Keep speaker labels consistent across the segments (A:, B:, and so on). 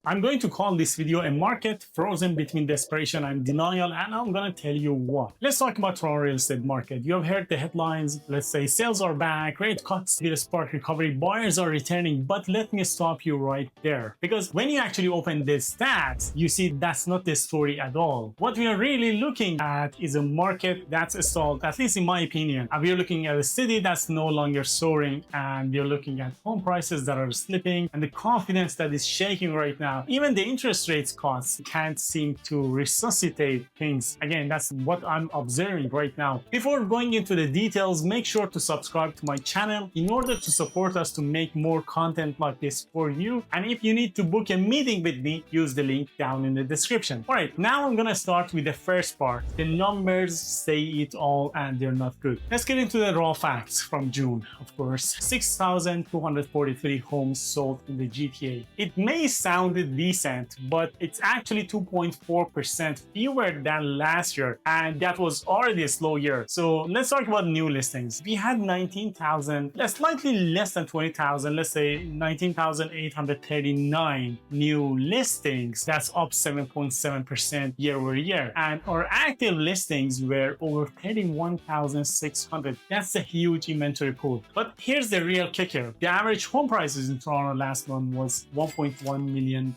A: I'm going to call this video a market frozen between desperation and denial, and I'm going to tell you what. Let's talk about Toronto real estate market. You have heard the headlines. Let's say sales are back, rate cuts will spark recovery, buyers are returning. But let me stop you right there, because when you actually open the stats, you see that's not the story at all. What we are really looking at is a market that's stalled, at least in my opinion. And we are looking at a city that's no longer soaring, and you're looking at home prices that are slipping and the confidence that is shaking right now. Even the interest rates cuts can't seem to resuscitate things. Again, that's what I'm observing right now. Before going into the details, make sure to subscribe to my channel in order to support us to make more content like this for you. And if you need to book a meeting with me, use the link down in the description. All right, now I'm gonna start with the first part. The numbers say it all and they're not good. Let's get into the raw facts from June. Of course, 6,243 homes sold in the GTA. It may sound decent, but it's actually 2.4% fewer than last year, and that was already a slow year. So let's talk about new listings. We had 19,000, slightly less than 20,000, let's say 19,839 new listings. That's up 7.7% year over year, and our active listings were over 31,600. That's a huge inventory pool. But here's the real kicker. The average home prices in Toronto last month was $1.1 million,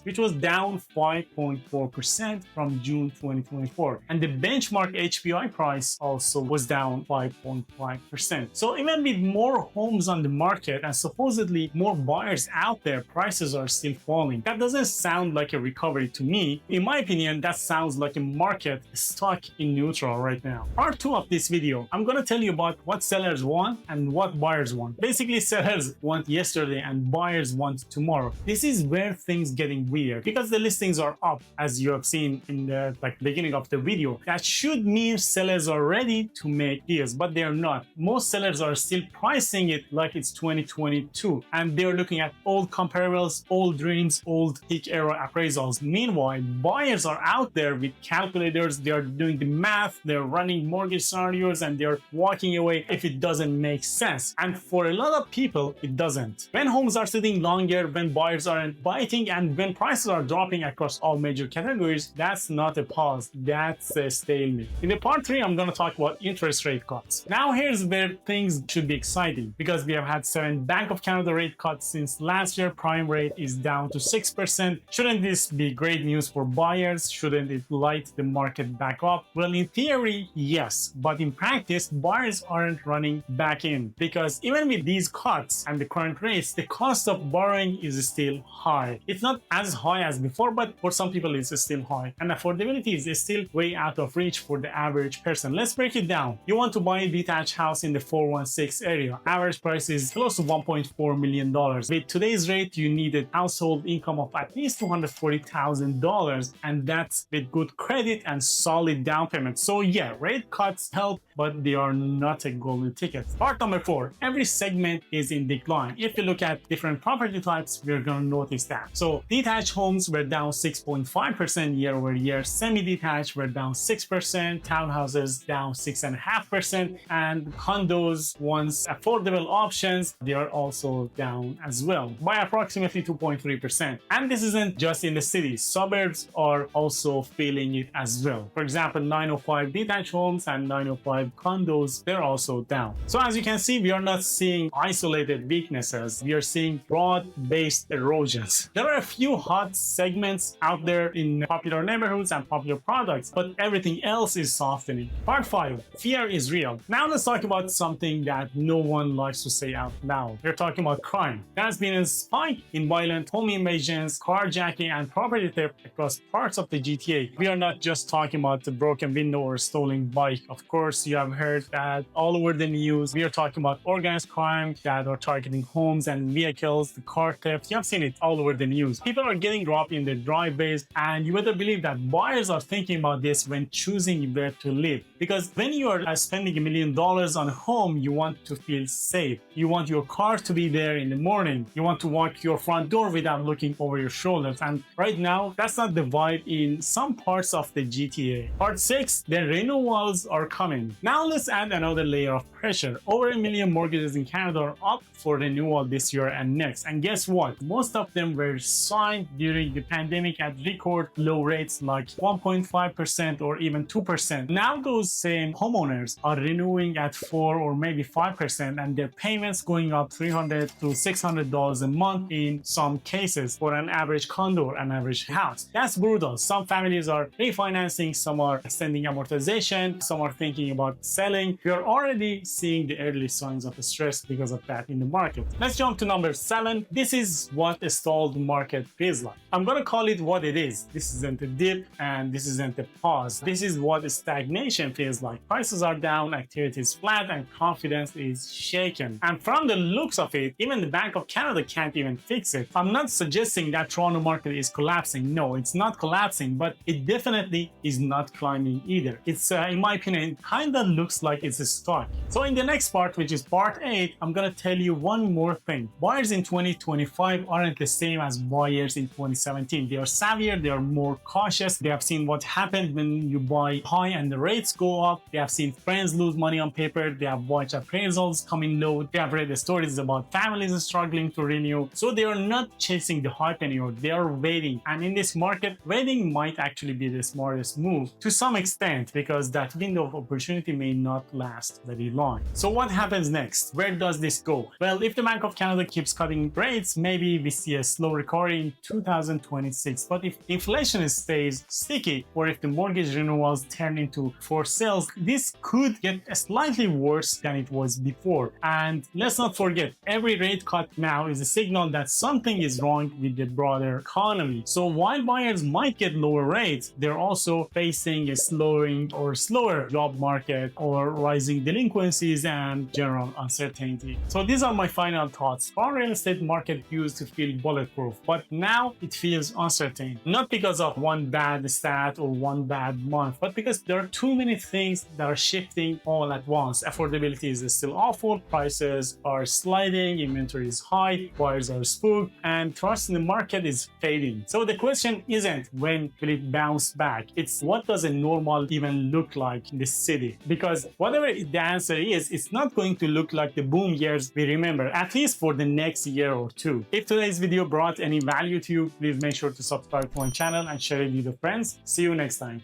A: which was down 5.4% from June 2024. And the benchmark HPI price also was down 5.5%. So even with more homes on the market and supposedly more buyers out there, prices are still falling. That doesn't sound like a recovery to me. In my opinion, that sounds like a market stuck in neutral right now. Part 2 of this video, I'm going to tell you about what sellers want and what buyers want. Basically, sellers want yesterday and buyers want tomorrow. This is where things getting weird, because the listings are up, as you have seen in the beginning of the video. That should mean sellers are ready to make deals, but they're not. Most sellers are still pricing it like it's 2022, and they're looking at old comparables, old dreams, old peak era appraisals. Meanwhile, buyers are out there with calculators. They're doing the math, they're running mortgage scenarios, and they're walking away if it doesn't make sense. And for a lot of people, it doesn't. When homes are sitting longer, when buyers aren't biting, and when prices are dropping across all major categories, that's not a pause, that's a stalemate. In the part 3, I'm going to talk about interest rate cuts. Now here's where things should be exciting, because we have had 7 Bank of Canada rate cuts since last year. Prime rate is down to 6%. Shouldn't this be great news for buyers? Shouldn't it light the market back up? Well, in theory, yes, but in practice, buyers aren't running back in, because even with these cuts and the current rates, the cost of borrowing is still high. It's not as high as before, but for some people it's still high, and affordability is still way out of reach for the average person. Let's break it down. You want to buy a detached house in the 416 area. Average price is close to $1.4 million. With today's rate, you need a household income of at least $240,000, and that's with good credit and solid down payment. So yeah, rate cuts help, but they are not a golden ticket. Part number 4, every segment is in decline. If you look at different property types, we're going to notice that. So detached homes were down 6.5% year over year, semi-detached were down 6%, townhouses down 6.5%, and condos, once affordable options, they are also down as well by approximately 2.3%. And this isn't just in the cities, suburbs are also feeling it as well. For example, 905 detached homes and 905 condos, they're also down. So as you can see, we are not seeing isolated weaknesses, we are seeing broad-based erosions. There are a few hot segments out there in popular neighborhoods and popular products, but everything else is softening. Part 5, fear is real. Now let's talk about something that no one likes to say out loud. We're talking about crime. There has been a spike in violent home invasions, carjacking, and property theft across parts of the GTA. We are not just talking about the broken window or stolen bike. Of course, you have heard that all over the news. We are talking about organized crime that are targeting homes and vehicles, the car theft. You have seen it all over the news. People are getting robbed in their driveways, and you better believe that buyers are thinking about this when choosing where to live. Because when you are spending $1 million on a home, you want to feel safe. You want your car to be there in the morning. You want to walk your front door without looking over your shoulders. And right now, that's not the vibe in some parts of the GTA. Part 6, the renewals are coming. Now let's add another layer of pressure. Over 1 million mortgages in Canada are up for renewal this year and next. And guess what? Most of them were signed during the pandemic at record low rates like 1.5% or even 2%. Now those same homeowners are renewing at 4 or maybe 5% and their payments going up $300 to $600 a month in some cases for an average condo or an average house. That's brutal. Some families are refinancing, some are extending amortization, some are thinking about selling. We are already seeing the early signs of stress because of that in the market. Let's jump to number 7. This is what a stalled market feels like. I'm gonna call it what it is. This isn't a dip and this isn't a pause. This is what a stagnation feels like. Prices are down, activity is flat, and confidence is shaken. And from the looks of it, even the Bank of Canada can't even fix it. I'm not suggesting that Toronto market is collapsing. No, it's not collapsing, but it definitely is not climbing either. It's, in my opinion, it kind of looks like it's stuck. So in the next part, which is part 8, I'm gonna tell you one more thing. Buyers in 2025 aren't the same as buyers in 2017. They are savvier, they are more cautious. They have seen what happened when you buy high and the rates go up. They have seen friends lose money on paper. They have watched appraisals come in low. They have read the stories about families struggling to renew. So they are not chasing the hype anymore. They are waiting. And in this market, waiting might actually be the smartest move to some extent because that window of opportunity may not last very long. So what happens next? Where does this go? Well, if the Bank of Canada keeps cutting rates, maybe we see a slow recovery in 2026. But if inflation stays sticky or if the mortgage renewals turn into forced sales, this could get slightly worse than it was before. And let's not forget, every rate cut now is a signal that something is wrong with the broader economy. So while buyers might get lower rates, they're also facing a slowing or slower job market or rising delinquencies and general uncertainty. So these are my final thoughts. Our real estate market used to feel bulletproof, but now it feels uncertain. Not because of one bad stat or one bad month, but because there are too many things that are shifting all at once. Affordability is still awful, prices are sliding, inventory is high, buyers are spooked, and trust in the market is fading. So the question isn't when will it bounce back, it's what does a normal even look like in the city? Because whatever the answer is, it's not going to look like the boom years we remember, at least for the next year or two. If today's video brought any value to you, please make sure to subscribe to my channel and share it with your friends. See you next time.